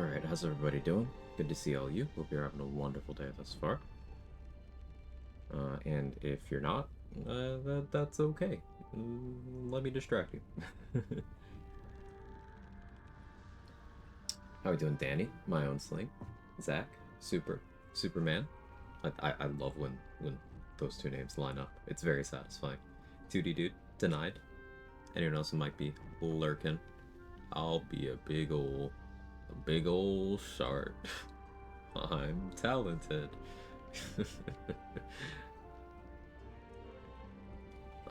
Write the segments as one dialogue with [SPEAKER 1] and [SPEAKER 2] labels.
[SPEAKER 1] Alright, how's everybody doing? Good to see all you. Hope you're having a wonderful day thus far. And if you're not, that's okay. Let me distract you. How we doing, Danny? My own sling. Zach? Superman? I love when those two names line up. It's very satisfying. 2D dude? Denied? Anyone else who might be lurking? I'll be a big ol' shark. I'm talented.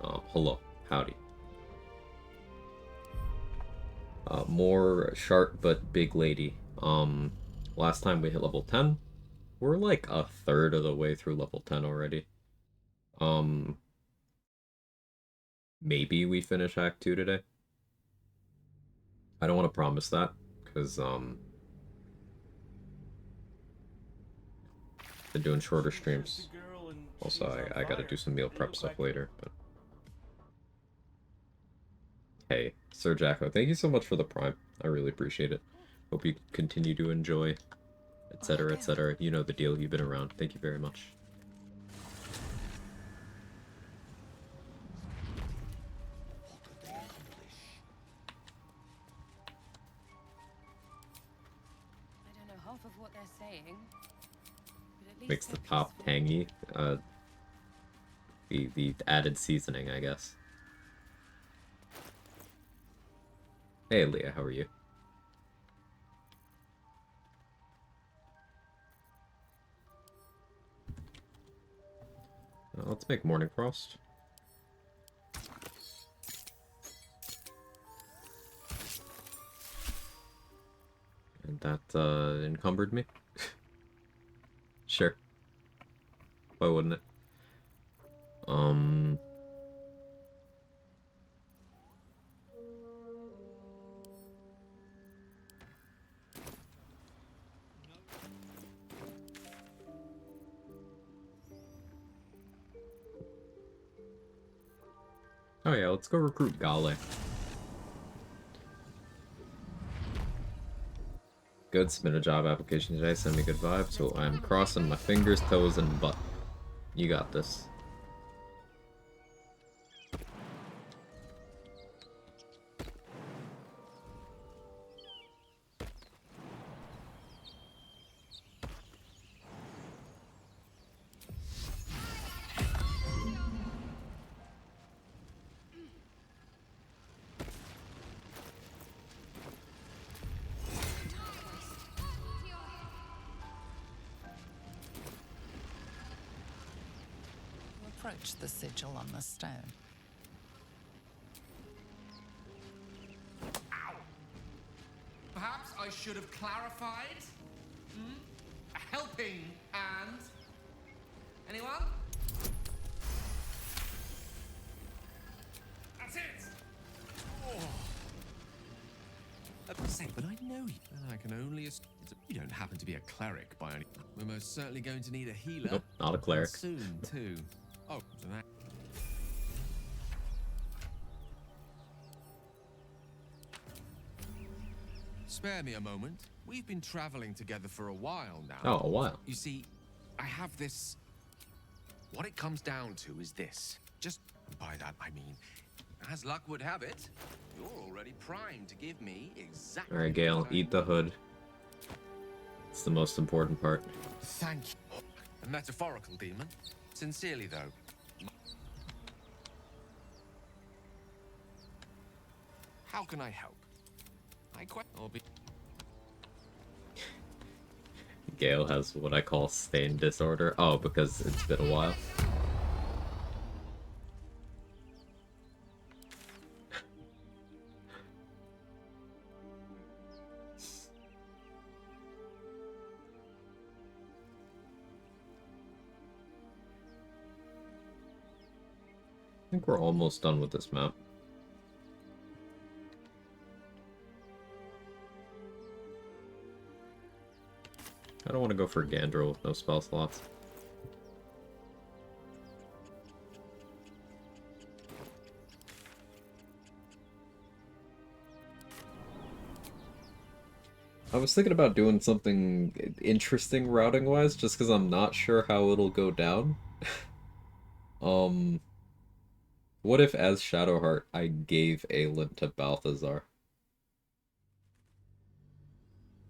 [SPEAKER 1] Hello. Howdy. More shark but big lady. Last time we hit level 10. We're like a third of the way through level 10 already. Maybe we finish Act 2 today. I don't want to promise that, because, been doing shorter streams. Also, I gotta do some meal prep stuff later, but... Hey, Sir Jacko, thank you so much for the Prime. I really appreciate it. Hope you continue to enjoy, etc., etc. You know the deal, you've been around. Thank you very much.
[SPEAKER 2] Half of what they're saying, but at least
[SPEAKER 1] makes the top tangy. The added seasoning, I guess. Hey, Leah, how are you? Let's make Morning Frost. And that encumbered me. Sure. Why wouldn't it? Oh yeah, let's go recruit Gale. Good, submit a job application today, send me good vibes, so I'm crossing my fingers, toes, and butt. You got this.
[SPEAKER 3] Approach the sigil on the stone.
[SPEAKER 4] Perhaps I should have clarified? A helping hand? Anyone? That's it! Say, but I know you. And I can only you don't happen to be a cleric by any... We're most certainly going to need a healer.
[SPEAKER 1] Nope, not a cleric.
[SPEAKER 4] And soon, too. Oh, so that... Spare me a moment. We've been traveling together for a while now.
[SPEAKER 1] Oh, a while.
[SPEAKER 4] You see, I have this... What it comes down to is this. Just by that, I mean, as luck would have it, you're already primed to give me exactly...
[SPEAKER 1] Alright, Gale, eat the hood. It's the most important part.
[SPEAKER 4] Thank you. A metaphorical demon. Sincerely, though. How can I help? I'll be...
[SPEAKER 1] Gale has what I call stain disorder. Oh, because it's been a while. I think we're almost done with this map. I don't want to go for Gandrel with no spell slots. I was thinking about doing something interesting routing-wise, just because I'm not sure how it'll go down. Um, what if as Shadowheart I gave Aelin to Balthazar?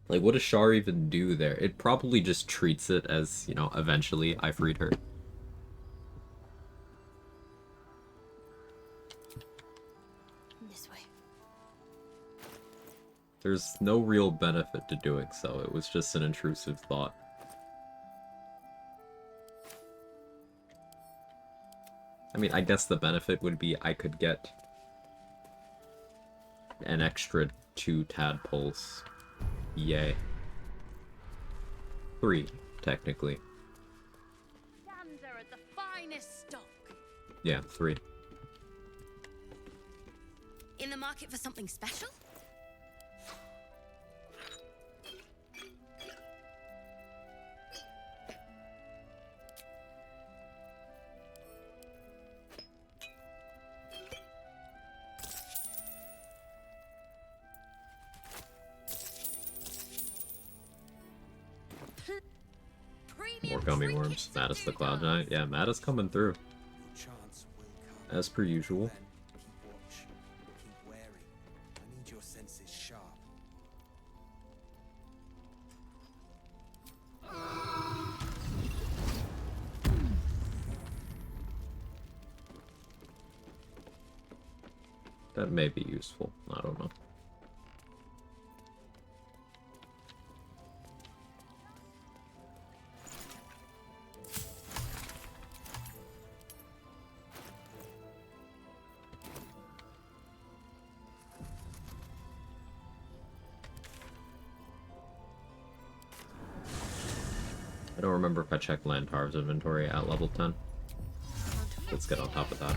[SPEAKER 1] Like, what does Shar even do there? It probably just treats it as, you know, eventually I freed her.
[SPEAKER 2] This way.
[SPEAKER 1] There's no real benefit to doing so. It was just an intrusive thought. I mean, I guess the benefit would be I could get an extra 2 tadpoles. Yay. 3, technically.
[SPEAKER 2] Dander at the finest stock.
[SPEAKER 1] Yeah, 3.
[SPEAKER 2] In the market for something special?
[SPEAKER 1] More gummy worms. Mattis the Cloud Giant. Yeah, Mattis coming through. As per usual.
[SPEAKER 5] Keep watch, keep wary. I need your senses sharp.
[SPEAKER 1] That may be useful. I don't know. I don't remember if I checked Lantar's inventory at level 10. Let's get on top of that.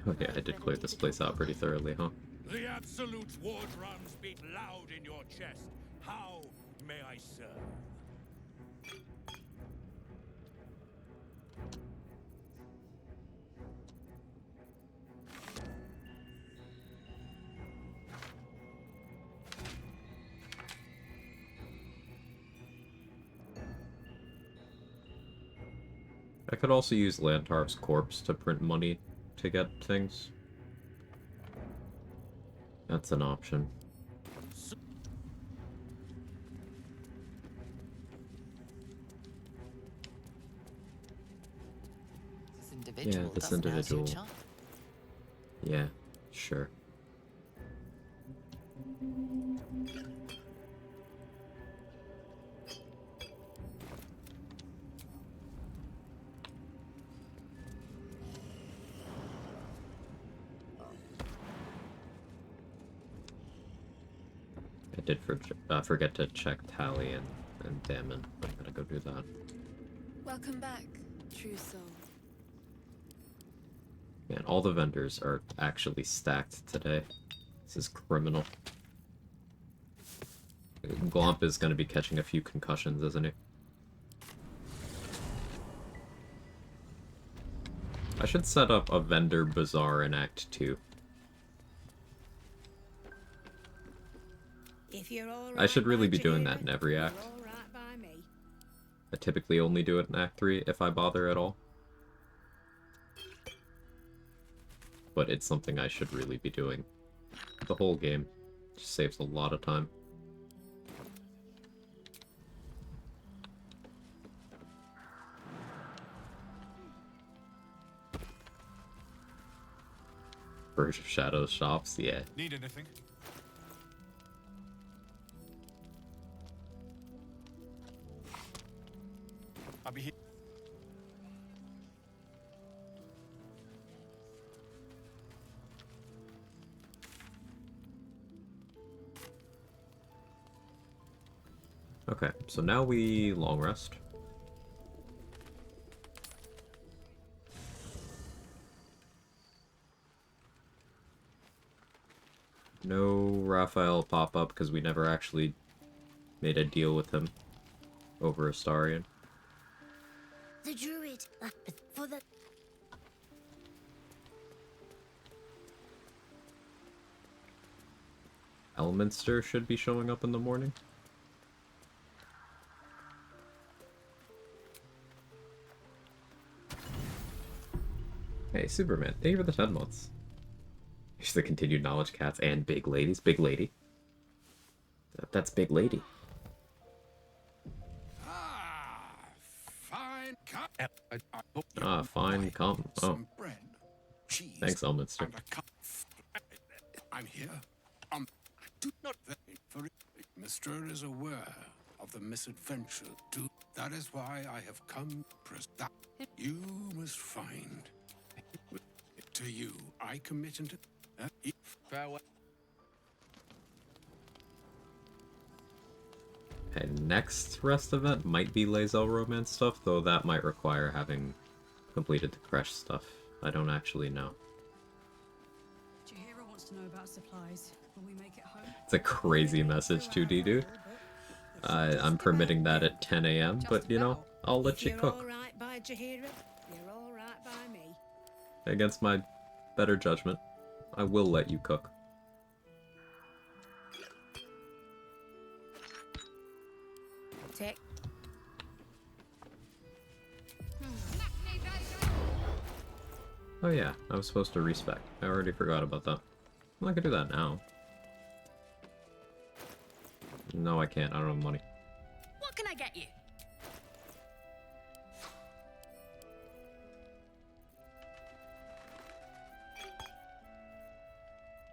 [SPEAKER 1] Oh yeah, I did clear this place out pretty thoroughly, huh?
[SPEAKER 6] The Absolute war drums beat loud in your chest. How may I serve?
[SPEAKER 1] I could also use Lantar's corpse to print money to get things. That's an option.
[SPEAKER 3] This individual
[SPEAKER 1] Yeah, this
[SPEAKER 3] doesn't have your
[SPEAKER 1] individual.
[SPEAKER 3] chart.
[SPEAKER 1] Yeah, sure. I did forget to check Tally and Damon. I gotta go do that.
[SPEAKER 2] Welcome back, true soul.
[SPEAKER 1] Man, all the vendors are actually stacked today. This is criminal. Glomp is gonna be catching a few concussions, isn't he? I should set up a vendor bazaar in Act 2.
[SPEAKER 7] If you're all
[SPEAKER 1] I should
[SPEAKER 7] right
[SPEAKER 1] really
[SPEAKER 7] by
[SPEAKER 1] be doing that
[SPEAKER 7] Jehovah,
[SPEAKER 1] in every
[SPEAKER 7] you're
[SPEAKER 1] act.
[SPEAKER 7] all right by me.
[SPEAKER 1] I typically only do it in Act 3 if I bother at all. But it's something I should really be doing. The whole game just saves a lot of time. Verge of Shadows shops, yeah.
[SPEAKER 6] Need anything? I'll be here.
[SPEAKER 1] Okay, so now we long rest. No Raphael pop-up because we never actually made a deal with him over Astarion.
[SPEAKER 7] The druid, for the...
[SPEAKER 1] Elminster should be showing up in the morning. Hey, Superman, thank you for the 10 months. Here's the continued knowledge cats and big ladies. Big lady. That's big lady.
[SPEAKER 6] Ah, fine cut.
[SPEAKER 1] Ah, fine, come. Oh,
[SPEAKER 6] Some bread, cheese,
[SPEAKER 1] thanks, Elminster.
[SPEAKER 6] and a cup. I'm here. Do not wait for it. Mr. is aware of the misadventure. That is why I have come. That you must find. To you, I commit into farewell.
[SPEAKER 1] Okay, next rest event might be Lae'zel romance stuff, though that might require having completed the Crash stuff. I don't actually know.
[SPEAKER 8] Jahira wants to know about supplies when we make it home.
[SPEAKER 1] It's a crazy message, 2D dude. I'm permitting that at 10 a.m., but you know, I'll let you cook.
[SPEAKER 7] You're all right by Jahira, you're all right by me.
[SPEAKER 1] Against my better judgment, I will let you cook.
[SPEAKER 7] Take.
[SPEAKER 1] Oh yeah, I was supposed to respec. I already forgot about that. Well, I could do that now. No, I can't. I don't have money.
[SPEAKER 2] What can I get you?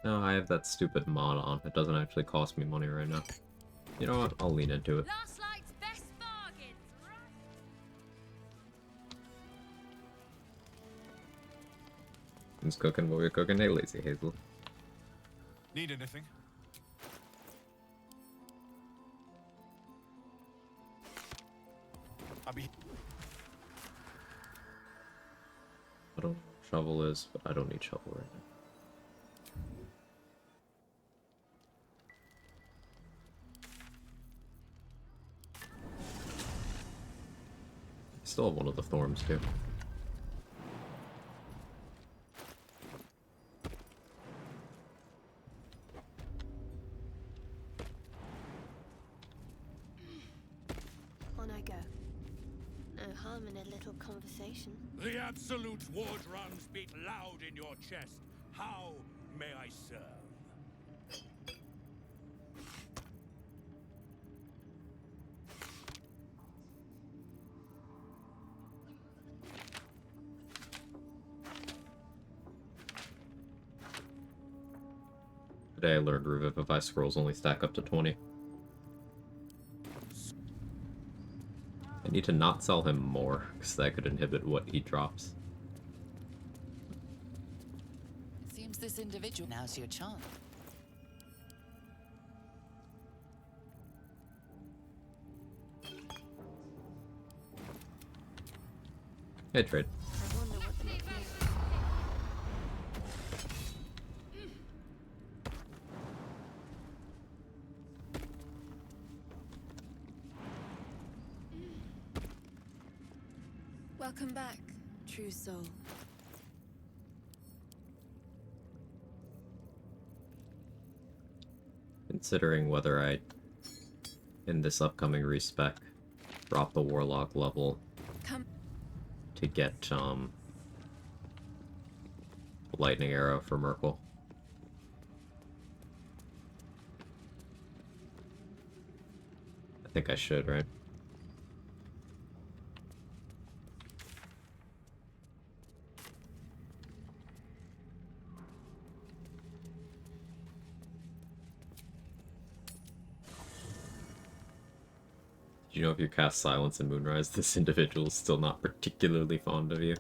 [SPEAKER 1] No, I have that stupid mod on. It doesn't actually cost me money right now. You know what? I'll lean into it.
[SPEAKER 2] Last night's best bargains, right?
[SPEAKER 1] Who's cooking what we're cooking? Hey, Lazy Hazel.
[SPEAKER 6] Need anything? I'll be.
[SPEAKER 1] I don't know what shovel is, but I don't need shovel right now. I still have one of the thorns too.
[SPEAKER 7] On I go. No harm in a little conversation.
[SPEAKER 6] The absolute war drums beat loud in your chest. How may I serve?
[SPEAKER 1] Today I learned Revivify scrolls only stack up to 20. I need to not sell him more, because that could inhibit what he drops.
[SPEAKER 3] It seems this individual. Now's your chance.
[SPEAKER 1] Hey, trade.
[SPEAKER 7] I wonder what the next move.
[SPEAKER 2] Welcome back, true soul.
[SPEAKER 1] Considering whether I, in this upcoming respec, drop the Warlock level
[SPEAKER 2] Come.
[SPEAKER 1] to get, Lightning Arrow for Merkel. I think I should, right? Do you know if you cast Silence in Moonrise, this individual is still not particularly fond of you?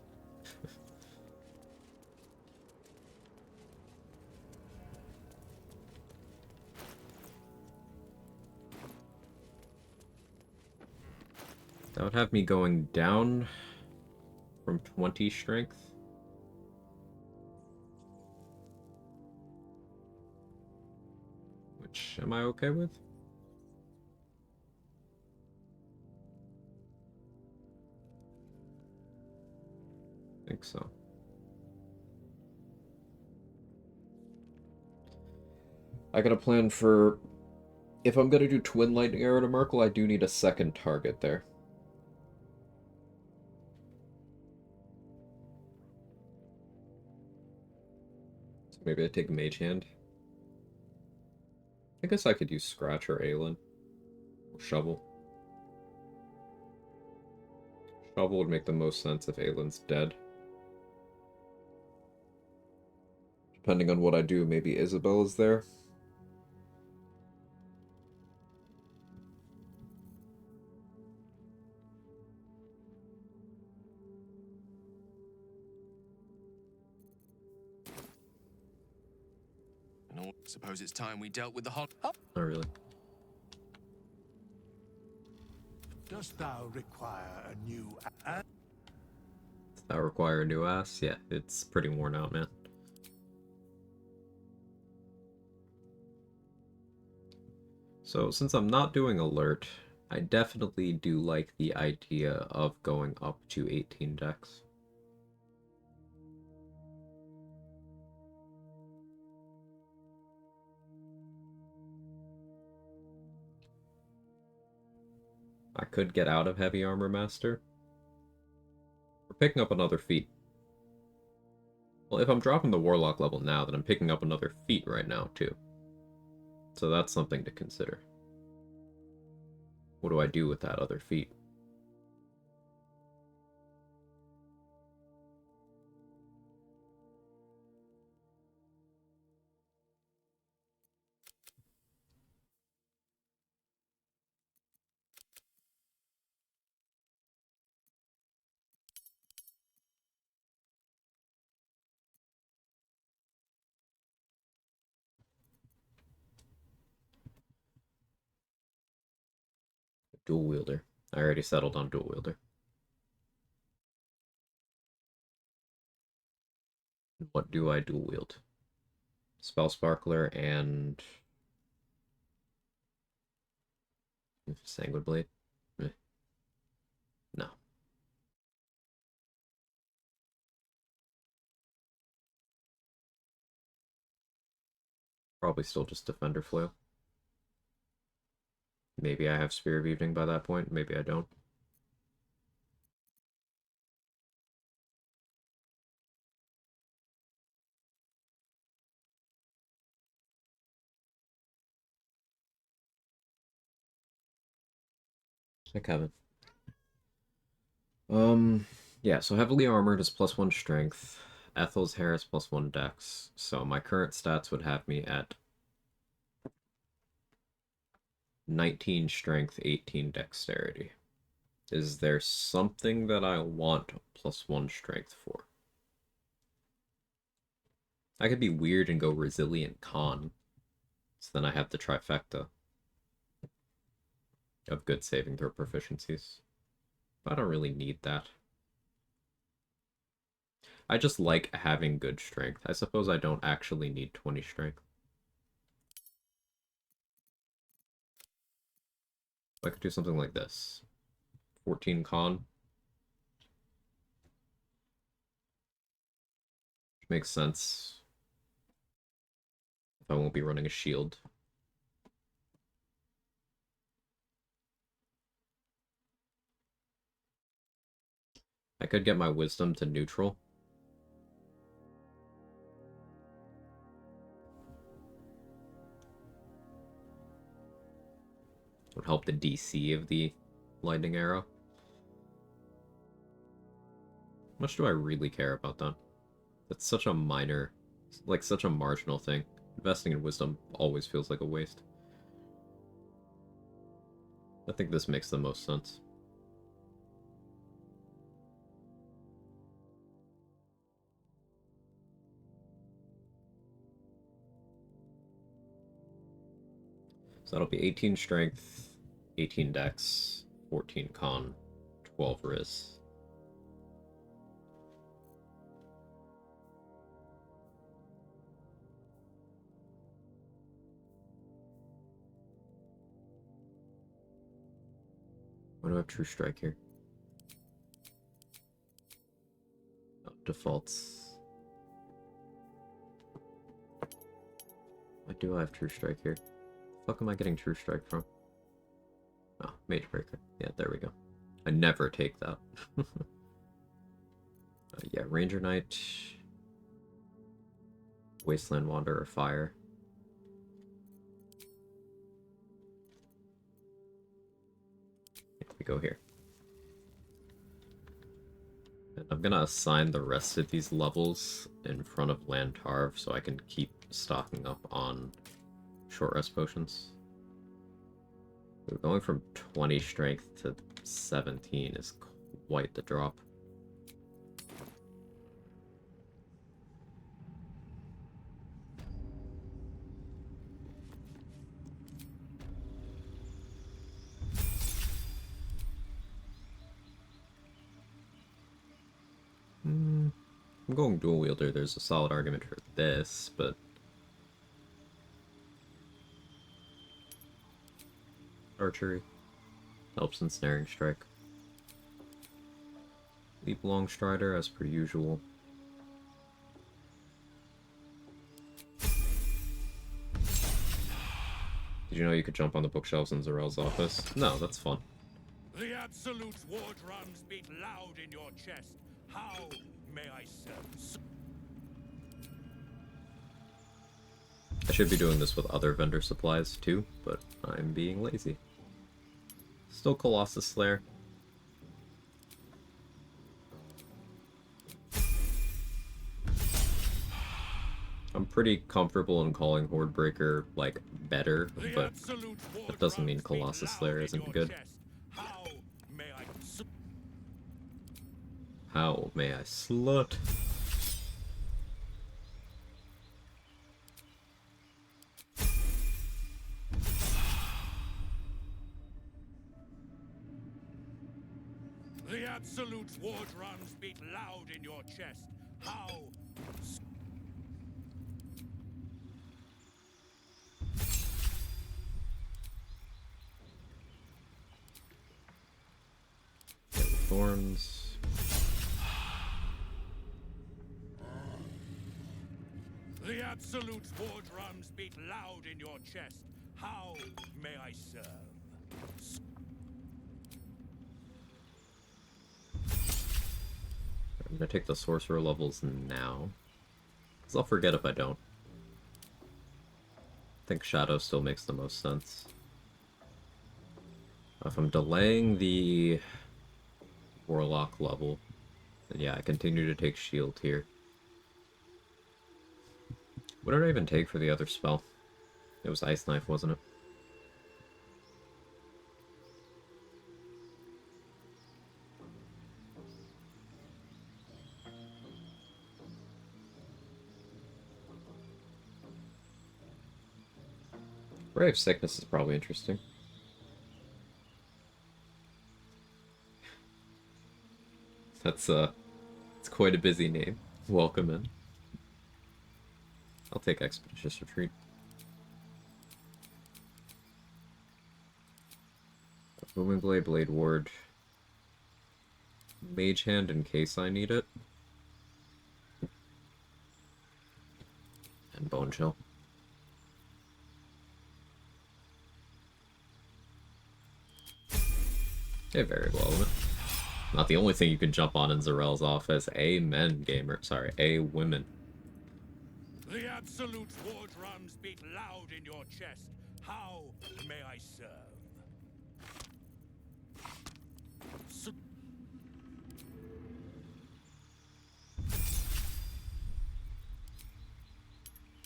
[SPEAKER 1] That would have me going down from 20 strength. Which am I okay with? think so. I got a plan for... If I'm gonna do Twin Lightning Arrow to Merkle, I do need a second target there. So maybe I take Mage Hand. I guess I could use Scratch or Aelin. Or Shovel. Shovel would make the most sense if Aelin's dead. Depending on what I do, maybe Isabel is there.
[SPEAKER 4] And suppose it's time we dealt with the hot.
[SPEAKER 1] Not really.
[SPEAKER 5] Dost thou require a new...
[SPEAKER 1] Does that require a new ass? Yeah, it's pretty worn out, man. So, since I'm not doing alert, I definitely do like the idea of going up to 18 decks. I could get out of Heavy Armor Master. We're picking up another feat. Well, if I'm dropping the Warlock level now, then I'm picking up another feat right now, too. So that's something to consider. What do I do with that other feat? Dual wielder. I already settled on dual wielder. What do I dual wield? Spell Sparkler and Sanguine Blade? No. Probably still just Defender Flail. Maybe I have Spear of Evening by that point, maybe I don't. Hi, Kevin. Yeah, so Heavily Armored is +1 Strength. Ethel's Hair is +1 Dex. So my current stats would have me at 19 Strength, 18 Dexterity. Is there something that I want +1 Strength for? I could be weird and go Resilient Con. So then I have the trifecta of good saving throw proficiencies. I don't really need that. I just like having good strength. I suppose I don't actually need 20 strength. I could do something like this. 14 con. Which makes sense. If I won't be running a shield. I could get my wisdom to neutral. Would help the DC of the lightning arrow. How much do I really care about that? That's such a minor, like such a marginal thing. Investing in wisdom always feels like a waste. I think this makes the most sense. So that'll be 18 strength, 18 dex, 14 con, 12 riz. Why do I have True Strike here? Oh, defaults. Why do I have True Strike here? The fuck am I getting True Strike from? Oh, Mage Breaker. Yeah, there we go. I never take that. Yeah, Ranger Knight, Wasteland Wanderer, Fire. Here we go here. And I'm gonna assign the rest of these levels in front of Lantarv so I can keep stocking up on short rest potions. We're going from 20 strength to 17 is quite the drop. I'm going dual wielder. There's a solid argument for this, but archery helps in snaring strike. Leap long strider as per usual. Did you know you could jump on the bookshelves in Zarel's office? No, that's fun.
[SPEAKER 9] The Absolute war drums beat loud in your chest. How may I serve?
[SPEAKER 1] I should be doing this with other vendor supplies too, but I'm being lazy. Still Colossus Slayer. I'm pretty comfortable in calling Hordebreaker, like, better, but that doesn't mean Colossus Slayer isn't good. How may I slut?
[SPEAKER 9] The Absolute war drums beat loud in your chest. How?
[SPEAKER 1] Thorns.
[SPEAKER 9] The Absolute war drums beat loud in your chest. How may I serve?
[SPEAKER 1] I'm gonna take the sorcerer levels now, because I'll forget if I don't. I think Shadow still makes the most sense. If I'm delaying the Warlock level, then yeah, I continue to take Shield here. What did I even take for the other spell? It was Ice Knife, wasn't it? Ray of Sickness is probably interesting. That's it's quite a busy name. Welcome in. I'll take Expeditious Retreat. Booming Blade, Blade Ward. Mage Hand in case I need it. And Bone Chill. Okay, very well in it. Not the only thing you can jump on in Zarel's office. Amen, gamer. Sorry, women.
[SPEAKER 9] The Absolute war drums beat loud in your chest. How may I serve?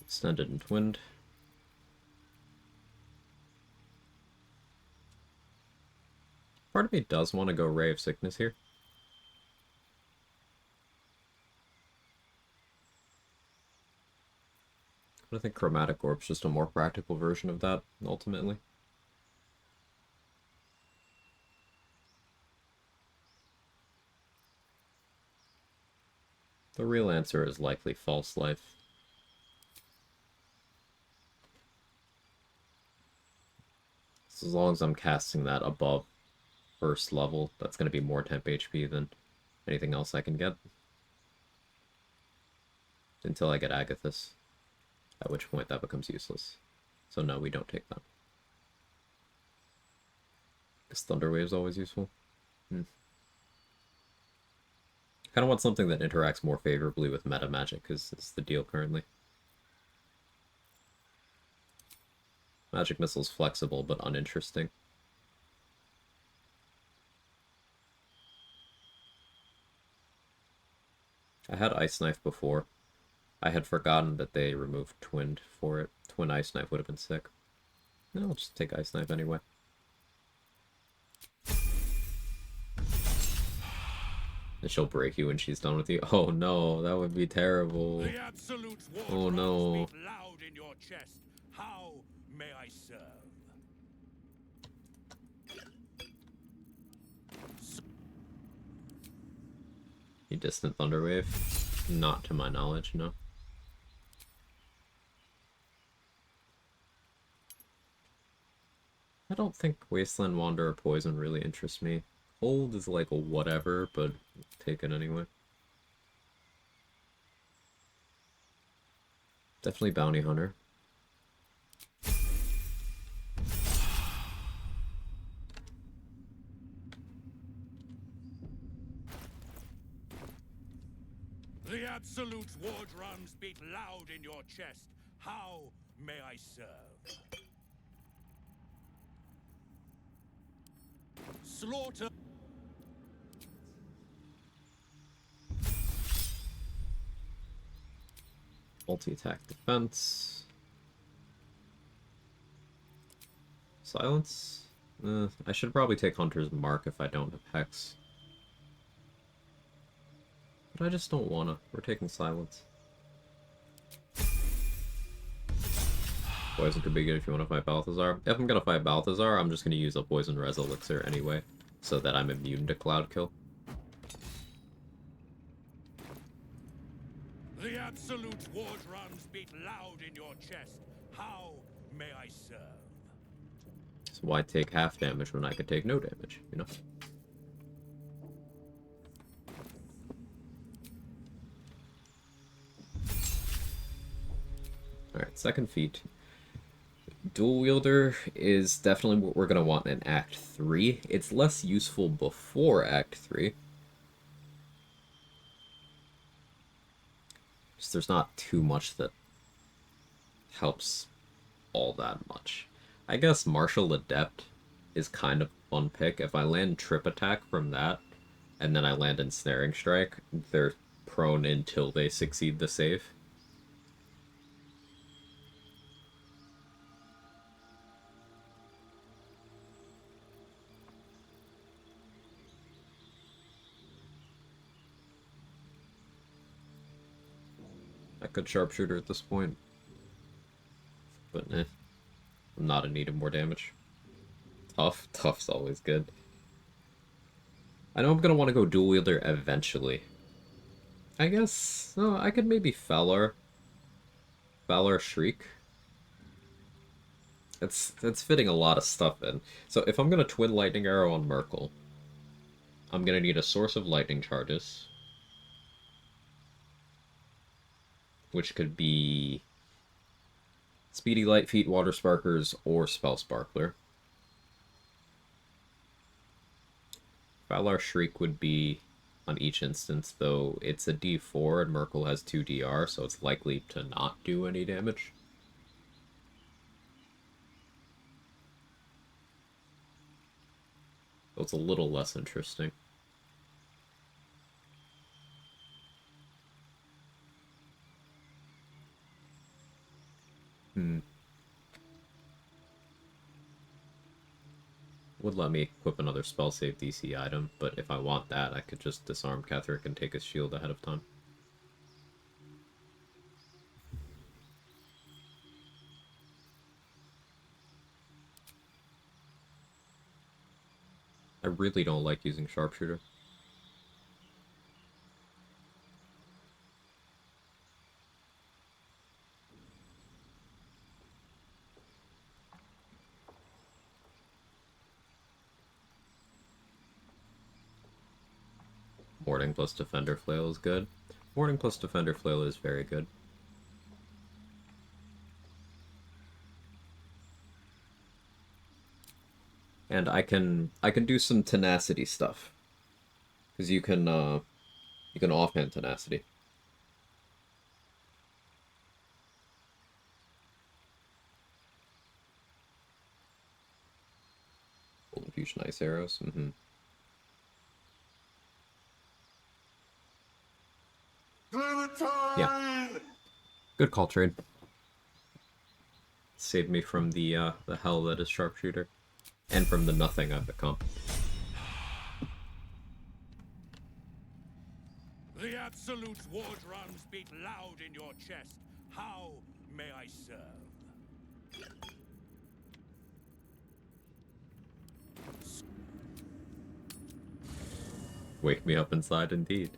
[SPEAKER 1] Extended and Twinned. Part of me does want to go Ray of Sickness here. But I think Chromatic Orb's just a more practical version of that, ultimately. The real answer is likely False Life. So as long as I'm casting that above first level, that's going to be more temp HP than anything else I can get. Until I get Agathis. At which point that becomes useless. So no, we don't take that. Because Thunder Wave is always useful. I kind of want something that interacts more favorably with meta magic, because it's the deal currently. Magic Missile's flexible, but uninteresting. I had Ice Knife before. I had forgotten that they removed Twinned for it. Twin Ice Knife would have been sick. No, I'll just take Ice Knife anyway. And she'll break you when she's done with you. Oh no, that would be terrible.
[SPEAKER 9] The Absolute's war
[SPEAKER 1] Oh no.
[SPEAKER 9] drums beat loud in your chest. How may I serve?
[SPEAKER 1] You Distant Thunderwave? Not to my knowledge, no. I don't think Wasteland Wanderer Poison really interests me. Cold is like a whatever, but take it anyway. Definitely Bounty Hunter.
[SPEAKER 9] The Absolute's war drums beat loud in your chest. How may I serve? Slaughter.
[SPEAKER 1] Multi-attack defense. Silence? I should probably take Hunter's Mark if I don't have Hex. But I just don't wanna. We're taking Silence. Poison could be good if you want to fight Balthazar. If I'm gonna fight Balthazar, I'm just gonna use a Poison Res Elixir anyway, so that I'm immune to Cloud Kill.
[SPEAKER 9] The Absolute's war drums beat loud in your chest. How may I serve?
[SPEAKER 1] So why take half damage when I could take no damage, you know? Alright, second feat. Dual Wielder is definitely what we're going to want in Act 3. It's less useful before Act 3. Just there's not too much that helps all that much. I guess Martial Adept is kind of a fun pick. If I land Trip Attack from that, and then I land Ensnaring Strike, they're prone until they succeed the save. I could Sharpshooter at this point, but I'm not in need of more damage. Tough's always good. I know I'm gonna want to go Dual Wielder eventually. I guess, no, I could maybe Valor Shriek. It's fitting a lot of stuff in. So if I'm gonna Twin Lightning Arrow on Merkle, I'm gonna need a source of lightning charges, which could be Speedy Light Feet, Water Sparkers, or Spell Sparkler. Valor Shriek would be on each instance, though it's a D4 and Merkle has 2 DR, so it's likely to not do any damage. So it's a little less interesting. Would let me equip another spell save DC item, but if I want that, I could just disarm Ketheric and take his shield ahead of time. I really don't like using Sharpshooter. Warding plus Defender Flail is good. Warning plus Defender Flail is very good. And I can do some tenacity stuff. Because you can offhand tenacity. Golden Fusion Ice Arrows. Yeah. Good call, trade. Saved me from the hell that is Sharpshooter. And from the nothing I've become.
[SPEAKER 9] The Absolute's war drums beat loud in your chest. How may I serve?
[SPEAKER 1] Wake me up inside, indeed.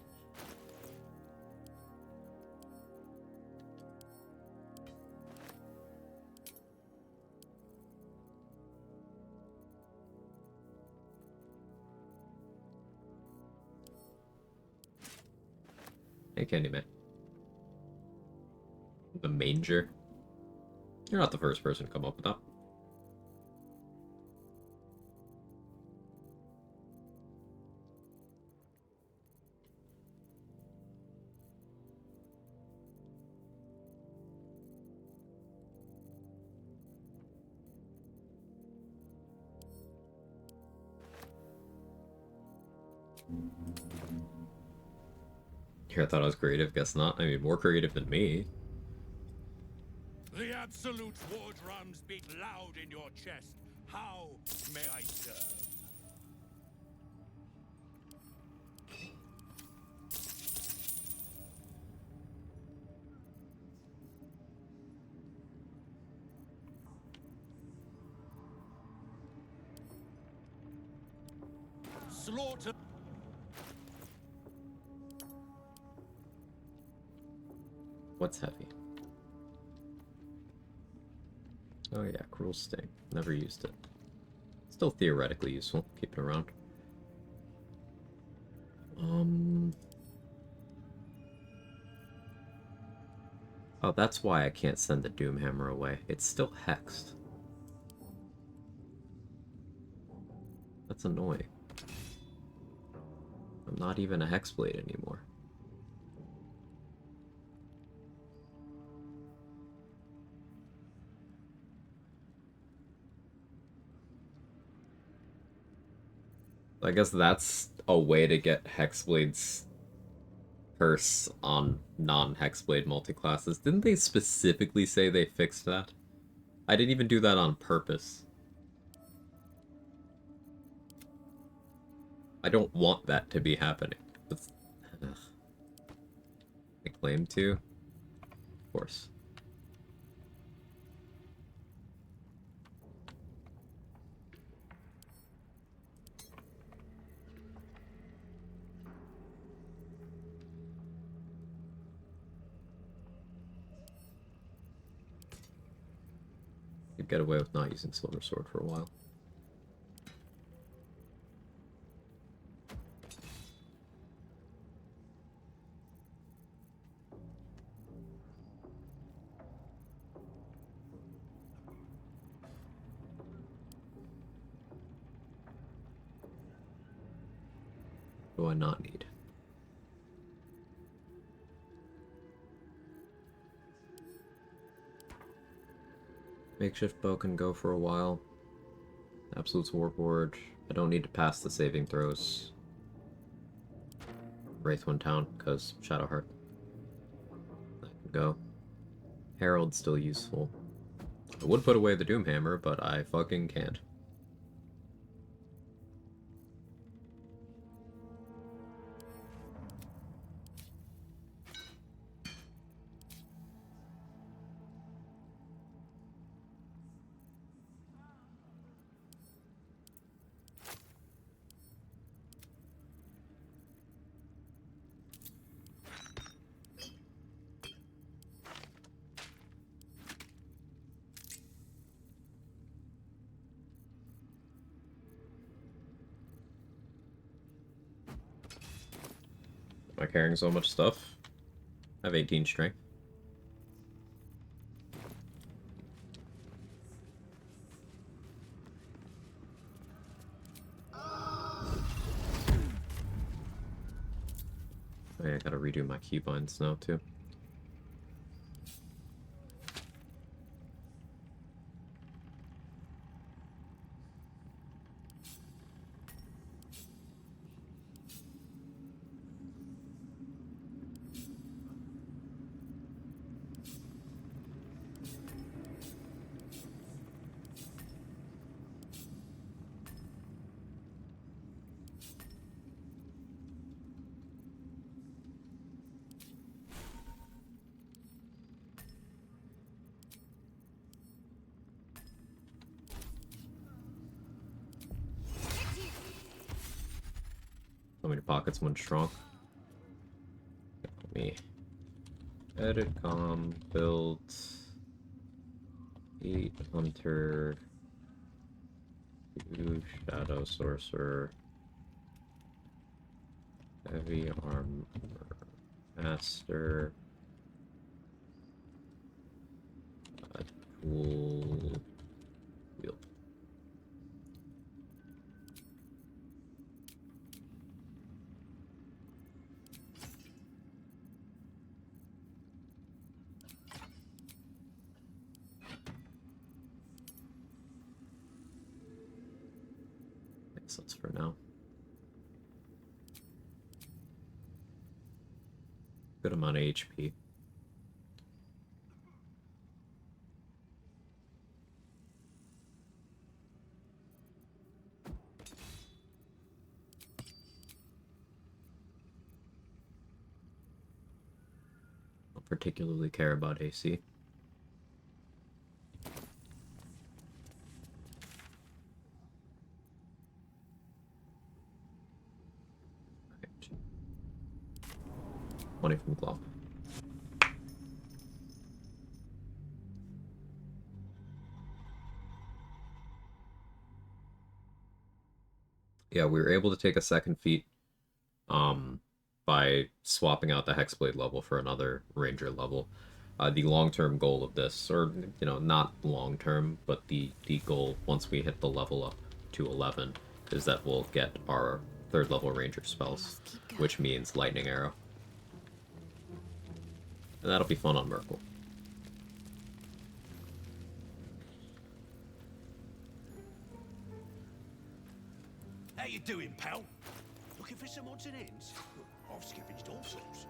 [SPEAKER 1] Hey, Candyman. The Manger. You're not the first person to come up with that. Here, I thought I was creative. Guess not. I mean, more creative than me.
[SPEAKER 9] The Absolute's war drums beat loud in your chest. How may I serve? Slaughter.
[SPEAKER 1] What's heavy? Oh yeah, Cruel Sting. Never used it. Still theoretically useful. Keep it around. Oh, that's why I can't send the Doomhammer away. It's still hexed. That's annoying. I'm not even a Hexblade anymore. I guess that's a way to get Hexblade's curse on non-Hexblade multiclasses. Didn't they specifically say they fixed that? I didn't even do that on purpose. I don't want that to be happening. I claim to? Of course. Could get away with not using Silver Sword for a while. What do I not need? Makeshift bow can go for a while. Absolute's Warboard. I don't need to pass the saving throws. Wraithwind Town, because Shadowheart. That can go. Herald's still useful. I would put away the Doomhammer, but I fucking can't. Am I carrying so much stuff? I have 18 strength. Oh, yeah, I gotta redo my keybinds now too. How many pockets, one strong? Let me edit build 8 hunter, 2 shadow sorcerer, heavy armor master, dual wield. That's for now. Good amount of HP. Don't particularly care about AC. Okay. 20 from glove. Yeah, we were able to take a second feat by swapping out the Hexblade level for another Ranger level. The long-term goal of this, or, you know, not long-term, but the goal once we hit the level up to 11 is that we'll get our 3rd level Ranger spells, which means Lightning Arrow. And that'll be fun on Merkle.
[SPEAKER 9] How you doing, pal? Looking for some odds and ends? I've scavenged all sorts.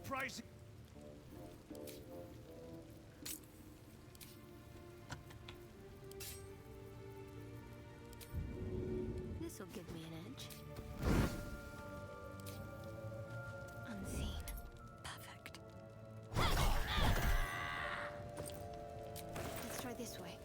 [SPEAKER 9] Praise.
[SPEAKER 7] This'll give me an edge. Unseen. Perfect. Let's try this way.